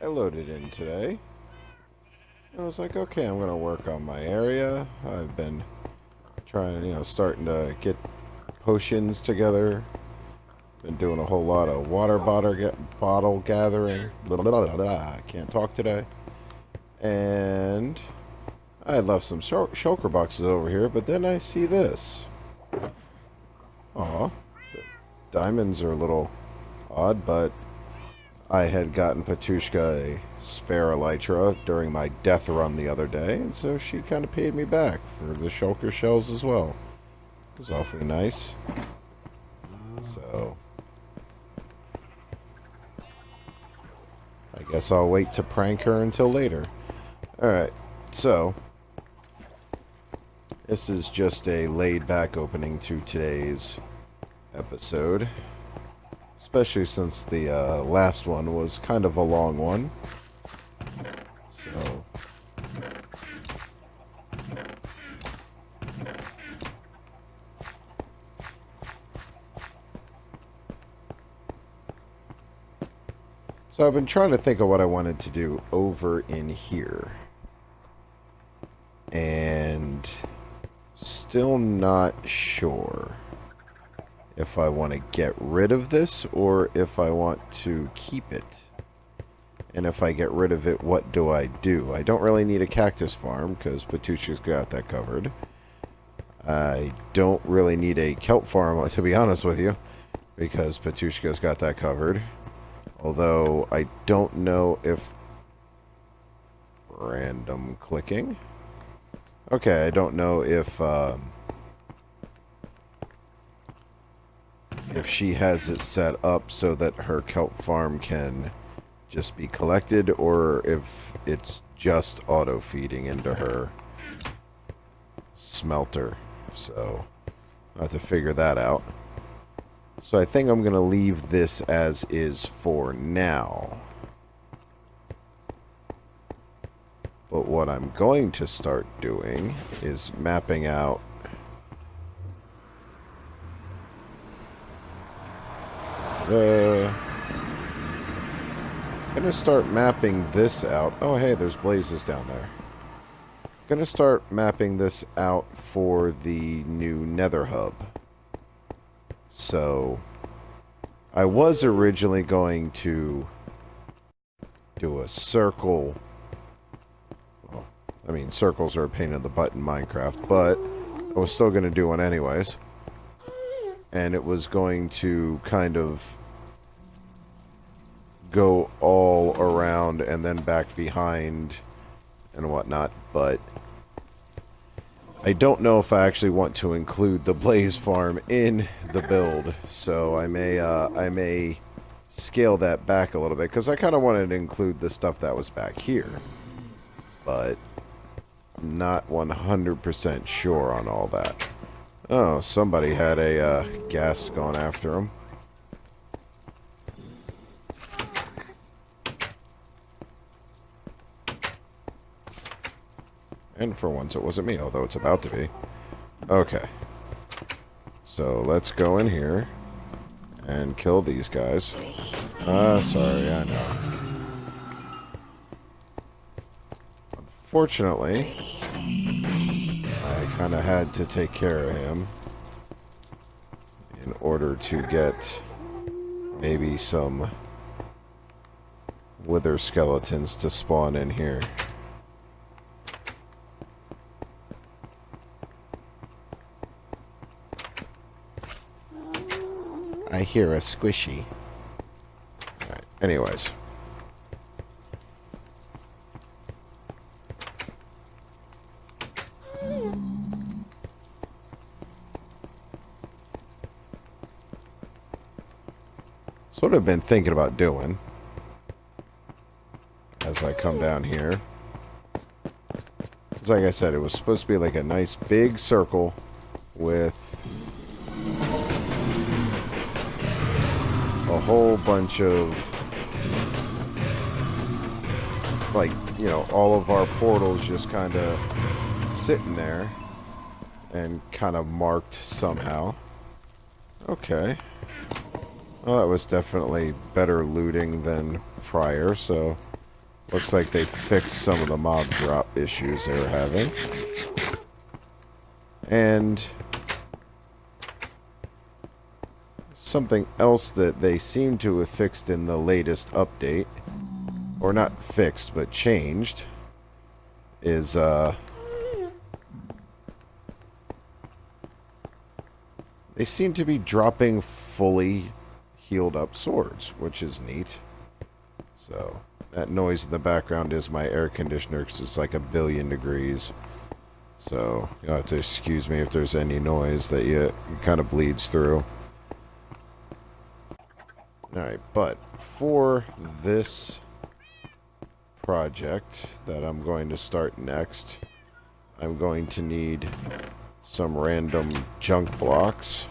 loaded in today. I was like, okay, I'm going to work on my area. I've been trying, starting to get potions together. Been doing a whole lot of bottle gathering. Blah, blah, blah, blah. I can't talk today. And I left some shulker boxes over here, but then I see this. Aw. Diamonds are a little odd, but I had gotten Patushka a spare elytra during my death run the other day, and so she kind of paid me back for the shulker shells as well. It was awfully nice. So I guess I'll wait to prank her until later. Alright, so this is just a laid-back opening to today's episode. Especially since the last one was kind of a long one. So I've been trying to think of what I wanted to do over in here. And still not sure if I want to get rid of this or if I want to keep it. And if I get rid of it, what do I do? I don't really need a cactus farm because Patushka's got that covered. I don't really need a kelp farm, to be honest with you, because Patushka's got that covered. Although I don't know if random clicking. Okay, I don't know if she has it set up so that her kelp farm can just be collected, or if it's just auto feeding into her smelter. So I'll have to figure that out. So I think I'm going to leave this as is for now. But what I'm going to start doing is mapping out I'm gonna start mapping this out. Oh, hey, there's blazes down there. Gonna start mapping this out for the new nether hub. So, I was originally going to do a circle. Well, I mean, circles are a pain in the butt in Minecraft, but I was still gonna do one anyways. And it was going to kind of go all around and then back behind and whatnot, but I don't know if I actually want to include the blaze farm in the build, so I may scale that back a little bit, because I kind of wanted to include the stuff that was back here, but I'm not 100% sure on all that. Oh, somebody had a ghast going after him. And for once it wasn't me, although it's about to be. Okay. So let's go in here and kill these guys. Sorry, I know. Unfortunately, I kind of had to take care of him in order to get maybe some wither skeletons to spawn in here. I hear a squishy. Alright, anyways. So what I've been thinking about doing as I come down here is, like I said, it was supposed to be like a nice big circle with a whole bunch of, like, you know, all of our portals just kind of sitting there and kind of marked somehow. Okay. Well, that was definitely better looting than prior, so Looks like they fixed some of the mob drop issues they were having. And something else that they seem to have fixed in the latest update, or not fixed, but changed, is, they seem to be dropping fully healed up swords, which is neat. So, that noise in the background is my air conditioner, because it's like 1,000,000,000 degrees. So, you'll have to excuse me if there's any noise that it kind of bleeds through. Alright, but for this project that I'm going to start next, I'm going to need some random junk blocks.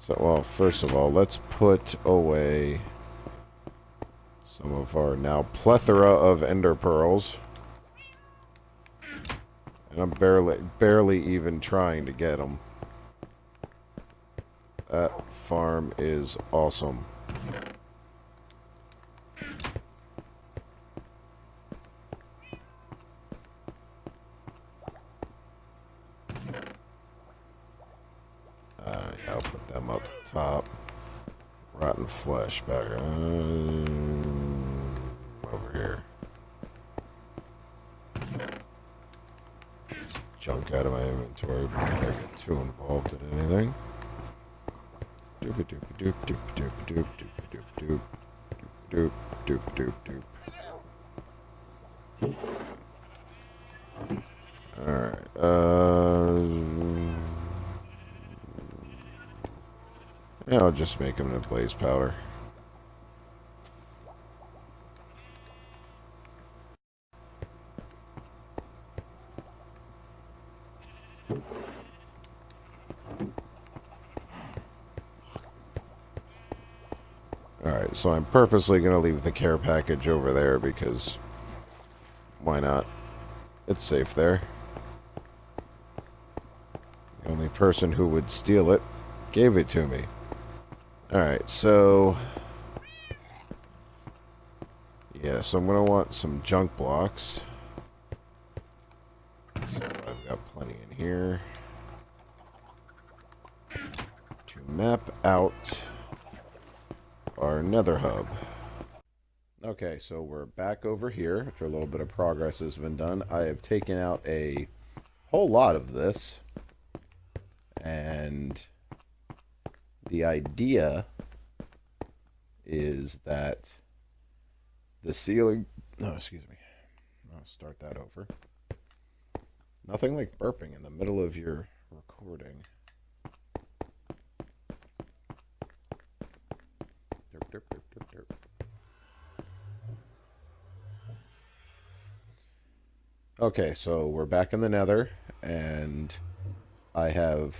So, well, first of all, let's put away some of our now plethora of ender pearls. And I'm barely even trying to get them. That farm is awesome. Yeah, I'll put them up top. Rotten flesh back over here. Just junk out of my inventory before I get too involved in anything. Doop doop doop doop doop doop doop doop doop doop doop doop. Alright, yeah, I'll just make them into blaze powder. Alright, so I'm purposely going to leave the care package over there because why not? It's safe there. The only person who would steal it gave it to me. Alright, so yeah, so I'm going to want some junk blocks. So I've got plenty in here to map out our nether hub. Okay, so we're back over here after a little bit of progress has been done. I have taken out a whole lot of this, and the idea is that the ceiling... Oh, excuse me. I'll start that over. Nothing like burping in the middle of your recording. Derp, derp, derp, derp, derp. Okay, so we're back in the nether, and I have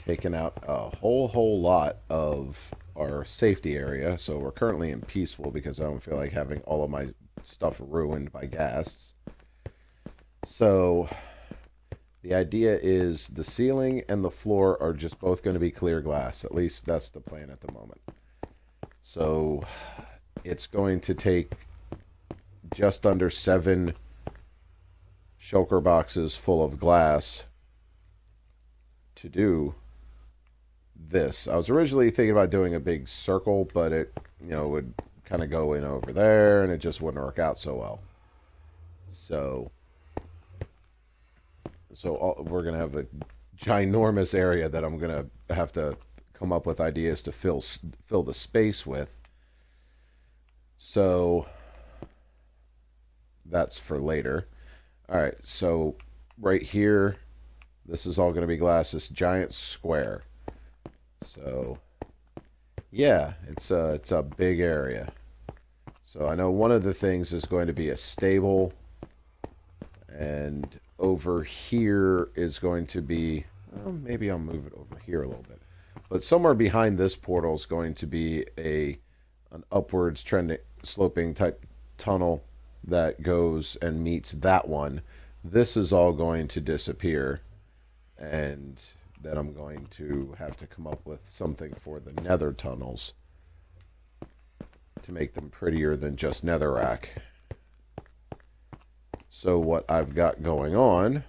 taken out a whole lot of our safety area. So we're currently in peaceful because I don't feel like having all of my stuff ruined by ghasts. So the idea is the ceiling and the floor are just both going to be clear glass. At least that's the plan at the moment. So it's going to take just under 7 shulker boxes full of glass to do this. I was originally thinking about doing a big circle, but it, would kind of go in over there, and it just wouldn't work out so well. So we're going to have a ginormous area that I'm going to have to come up with ideas to fill the space with. So that's for later. All right, so right here, this is all going to be glass, this giant square. So yeah, it's a big area. So I know one of the things is going to be a stable, and over here is going to be, well, maybe I'll move it over here a little bit. But somewhere behind this portal is going to be an upwards trending, sloping type tunnel that goes and meets that one. This is all going to disappear, and then I'm going to have to come up with something for the nether tunnels to make them prettier than just netherrack. So what I've got going on...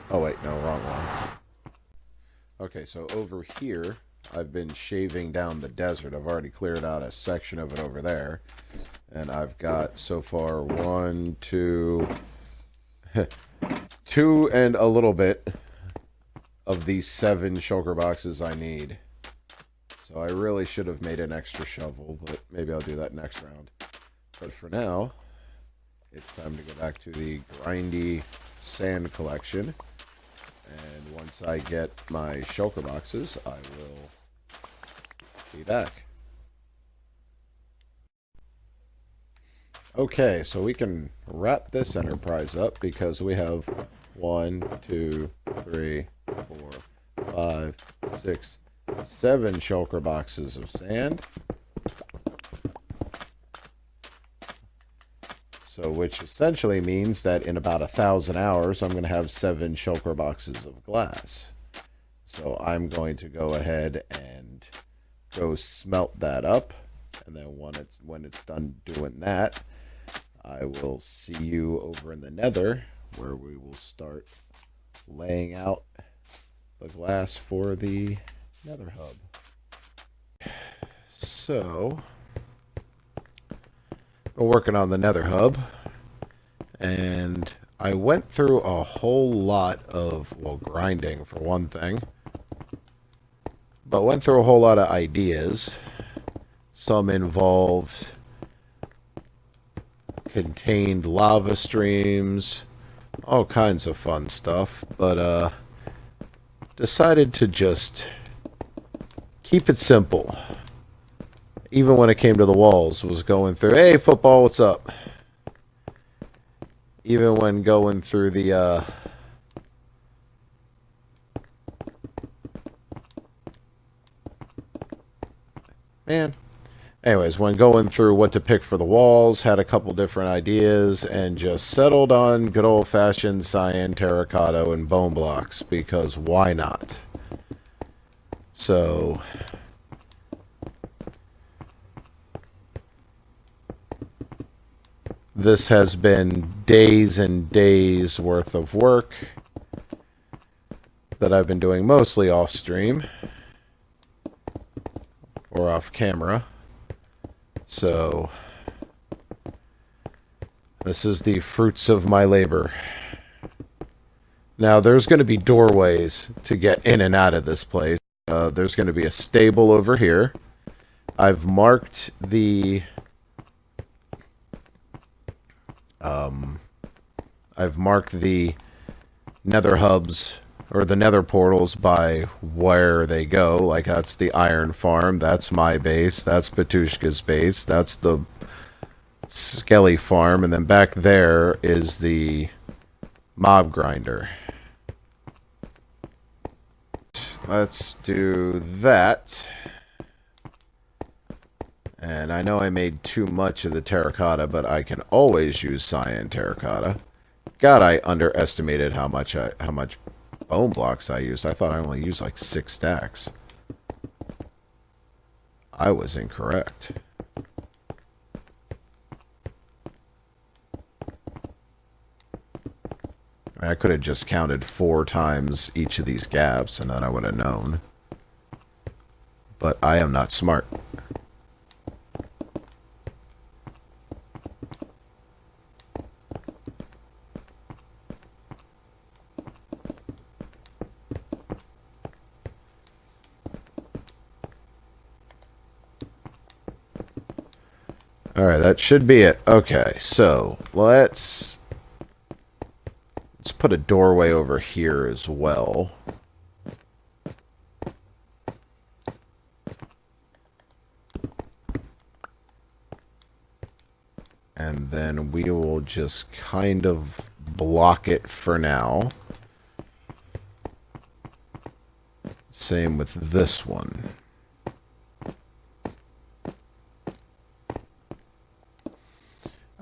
Oh, wait, no, wrong one. Okay, so over here, I've been shaving down the desert. I've already cleared out a section of it over there. And I've got, so far, 1, 2... 2 and a little bit of these 7 shulker boxes I need. So I really should have made an extra shovel, but maybe I'll do that next round. But for now, it's time to go back to the grindy sand collection. And once I get my shulker boxes, I will be back. Okay, so we can wrap this enterprise up because we have 1, 2, 3, 4, 5, 6, 7 shulker boxes of sand. So, which essentially means that in about 1,000 hours, I'm going to have 7 shulker boxes of glass. So I'm going to go ahead and go smelt that up. And then when it's done doing that, I will see you over in the nether, where we will start laying out the glass for the nether hub. So, I'm working on the nether hub, and I went through a whole lot of, well, grinding for one thing, but went through a whole lot of ideas. Some involved contained lava streams, all kinds of fun stuff, but decided to just keep it simple. Even when it came to the walls, was going through, hey, football, what's up? Even when going through the, man. Anyways, when going through what to pick for the walls, had a couple different ideas, and just settled on good old-fashioned cyan, terracotta, and bone blocks, because why not? So, this has been days and days worth of work that I've been doing mostly off-stream, or off-camera. So, this is the fruits of my labor. Now, there's going to be doorways to get in and out of this place. There's going to be a stable over here. I've marked the... nether hubs, or the nether portals, by where they go. Like, that's the iron farm, that's my base, that's Patushka's base, that's the Skelly farm, and then back there is the mob grinder. Let's do that. And I know I made too much of the terracotta, but I can always use cyan terracotta. God, I underestimated how much bone blocks I used. I thought I only used like 6 stacks. I was incorrect. I could have just counted 4 times each of these gaps, and then I would have known. But I am not smart. Alright, that should be it. Okay, so let's put a doorway over here as well. And then we will just kind of block it for now. Same with this one.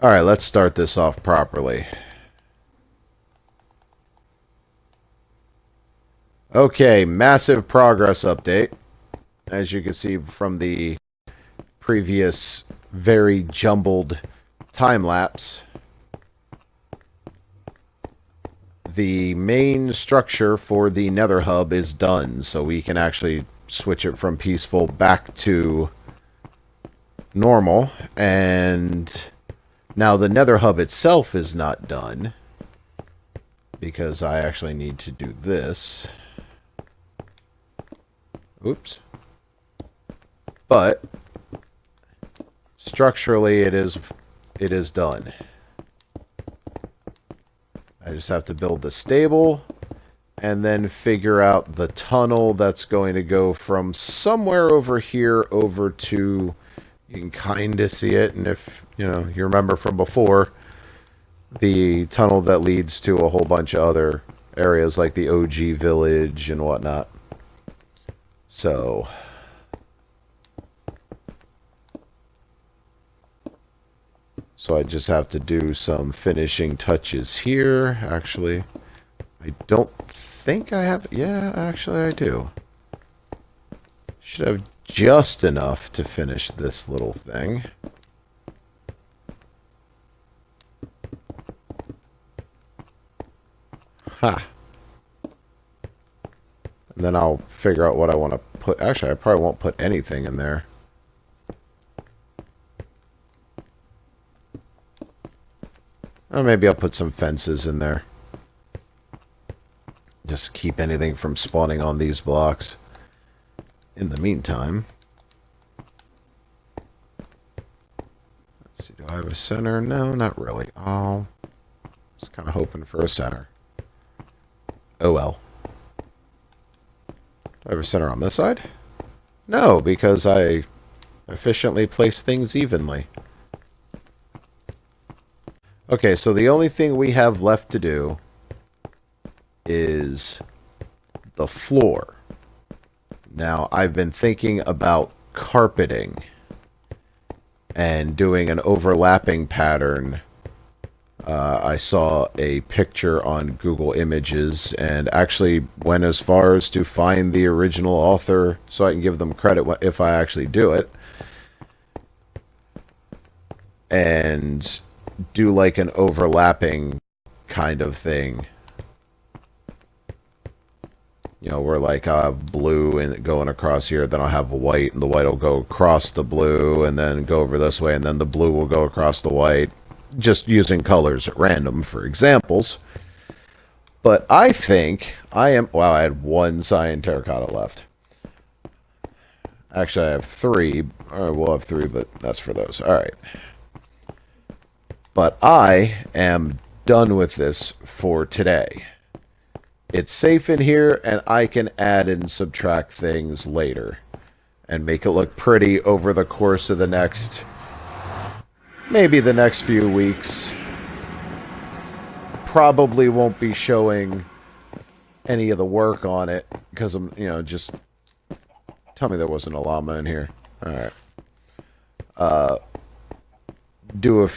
Alright, let's start this off properly. Okay, massive progress update. As you can see from the previous very jumbled time lapse, the main structure for the nether hub is done, so we can actually switch it from peaceful back to normal. And now the nether hub itself is not done, because I actually need to do this. Oops. But structurally it is done. I just have to build the stable and then figure out the tunnel that's going to go from somewhere over here over to, you can kind of see it, and if you remember from before, the tunnel that leads to a whole bunch of other areas like the OG village and whatnot. So I just have to do some finishing touches here. Actually, I don't think I have... Yeah, actually I do. Should have just enough to finish this little thing. Ha! And then I'll figure out what I want to put... Actually, I probably won't put anything in there. Or maybe I'll put some fences in there. Just keep anything from spawning on these blocks. In the meantime... Let's see, do I have a center? No, not really. Oh, just kind of hoping for a center. Oh well. Do I have a center on this side? No, because I efficiently place things evenly. Okay, so the only thing we have left to do is the floor. Now, I've been thinking about carpeting and doing an overlapping pattern. I saw a picture on Google Images and actually went as far as to find the original author so I can give them credit if I actually do it. And do like an overlapping kind of thing. Where like I'll have blue and going across here, then I'll have white, and the white will go across the blue, and then go over this way, and then the blue will go across the white. Just using colors at random for examples. But I think I am... Wow, I had one cyan terracotta left. Actually, I have 3. We'll have 3, but that's for those. Alright. But I am done with this for today. It's safe in here, and I can add and subtract things later. And make it look pretty over the course of the next... Maybe the next few weeks. Probably won't be showing any of the work on it, because I'm, just... Tell me there wasn't a llama in here. Alright. Do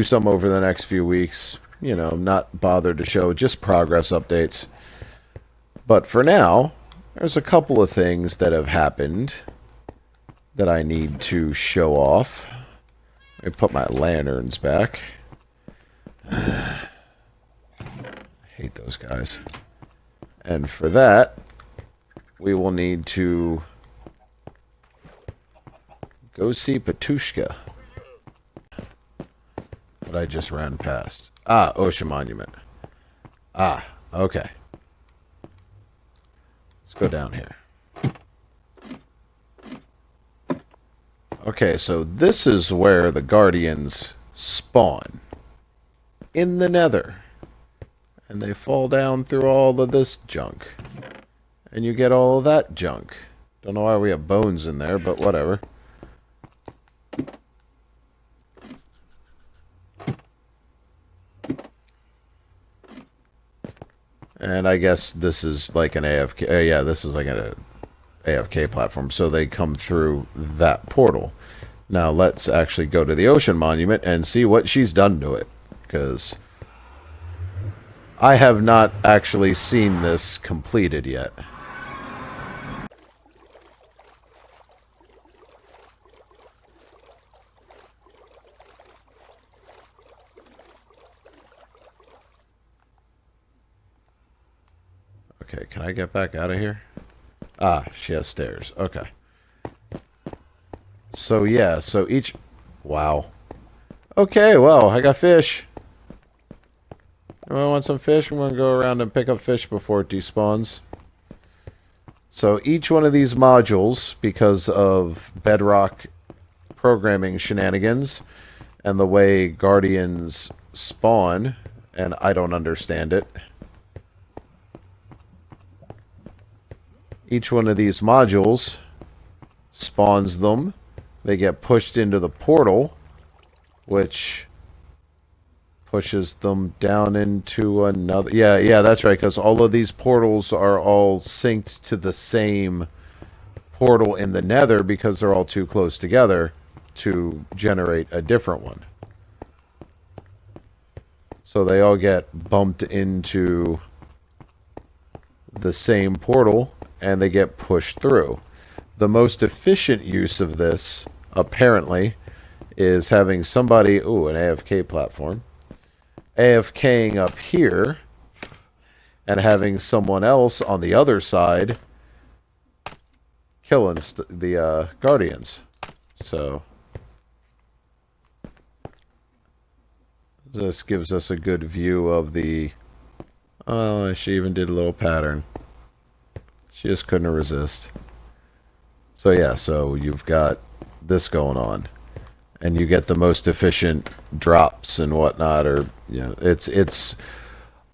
some over the next few weeks. Not bothered to show, just progress updates. But for now, there's a couple of things that have happened that I need to show off. Let me put my lanterns back. I hate those guys. And for that, we will need to go see Patushka. That I just ran past. Ah, Ocean Monument. Ah, okay. Let's go down here. Okay, so this is where the Guardians spawn. In the nether. And they fall down through all of this junk. And you get all of that junk. Don't know why we have bones in there, but whatever. And I guess this is like an AFK... yeah, this is like an AFK platform. So they come through that portal. Now let's actually go to the Ocean Monument and see what she's done to it. Because I have not actually seen this completed yet. Okay, can I get back out of here? Ah, she has stairs. Okay. So, yeah, so each... Wow. Okay, well, I got fish. I want some fish. I'm going to go around and pick up fish before it despawns. So each one of these modules, because of Bedrock programming shenanigans and the way Guardians spawn, and I don't understand it, each one of these modules spawns them. They get pushed into the portal, which pushes them down into another... Yeah, that's right, because all of these portals are all synced to the same portal in the nether because they're all too close together to generate a different one. So they all get bumped into the same portal and they get pushed through. The most efficient use of this, apparently, is having somebody... Ooh, an AFK platform. AFKing up here and having someone else on the other side killing the Guardians. So this gives us a good view of the... Oh, she even did a little pattern. She just couldn't resist. So yeah, so you've got this going on. And you get the most efficient drops and whatnot, or, you know, it's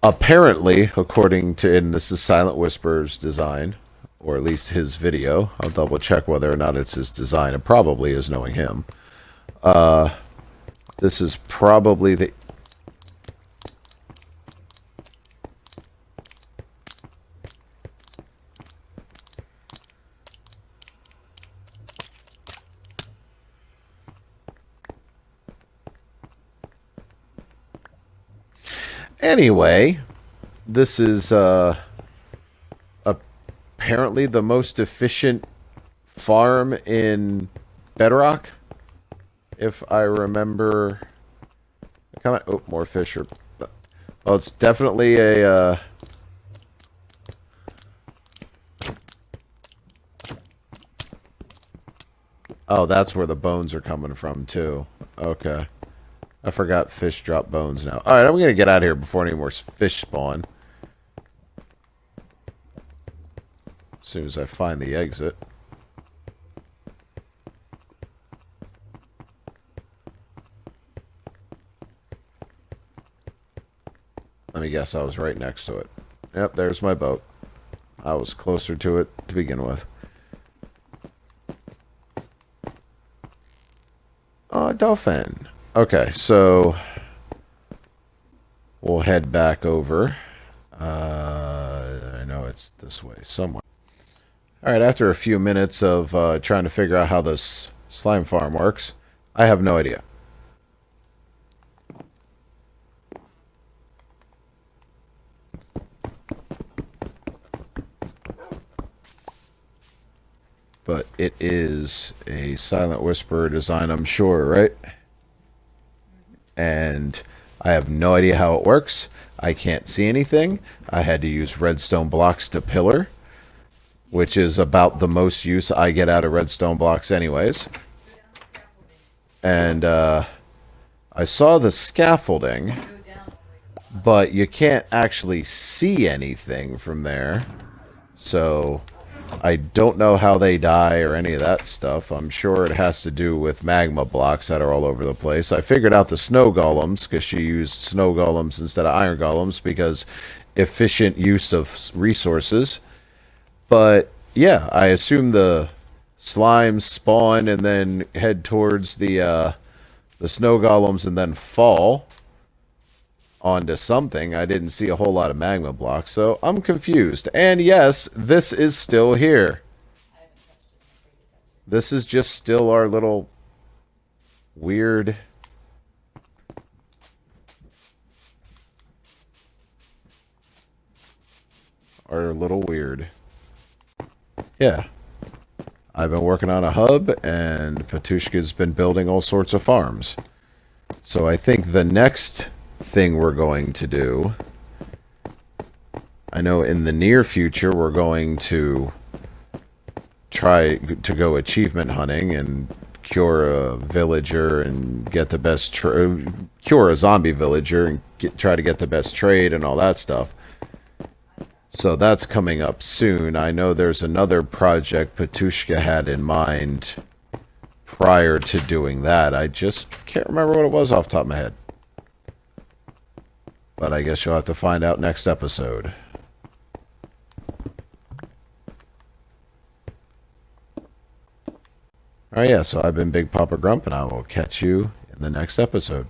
apparently, according to, and this is Silent Whisper's design, or at least his video. I'll double check whether or not it's his design. It probably is, knowing him. This is probably the... Anyway, this is apparently the most efficient farm in Bedrock, if I remember. Come on. Oh, more fish. Well, it's definitely a... Oh, that's where the bones are coming from, too. Okay. I forgot fish drop bones now. Alright, I'm going to get out of here before any more fish spawn. As soon as I find the exit. Let me guess, I was right next to it. Yep, there's my boat. I was closer to it to begin with. Oh, dolphin. Okay, so we'll head back over. I know it's this way somewhere. Alright, after a few minutes of trying to figure out how this slime farm works, I have no idea. But it is a Silent Whisperer design, I'm sure, right? And I have no idea how it works. I can't see anything. I had to use redstone blocks to pillar, which is about the most use I get out of redstone blocks anyways. And I saw the scaffolding, but you can't actually see anything from there. So I don't know how they die or any of that stuff. I'm sure it has to do with magma blocks that are all over the place. I figured out the snow golems because she used snow golems instead of iron golems because efficient use of resources. But yeah, I assume the slimes spawn and then head towards the snow golems and then fall onto something. I didn't see a whole lot of magma blocks, so I'm confused. And yes, this is still here. This is just still our little weird... Our little weird. Yeah. I've been working on a hub, and Patushka's been building all sorts of farms. So I think the next thing we're going to do I know in the near future we're going to try to go achievement hunting and cure a villager and get the best cure a zombie villager and try to get the best trade and all that stuff. So that's coming up soon. I know there's another project Patushka had in mind prior to doing that. I just can't remember what it was off the top of my head. But I guess you'll have to find out next episode. Alright, yeah, so I've been Big Papa Grump, and I will catch you in the next episode.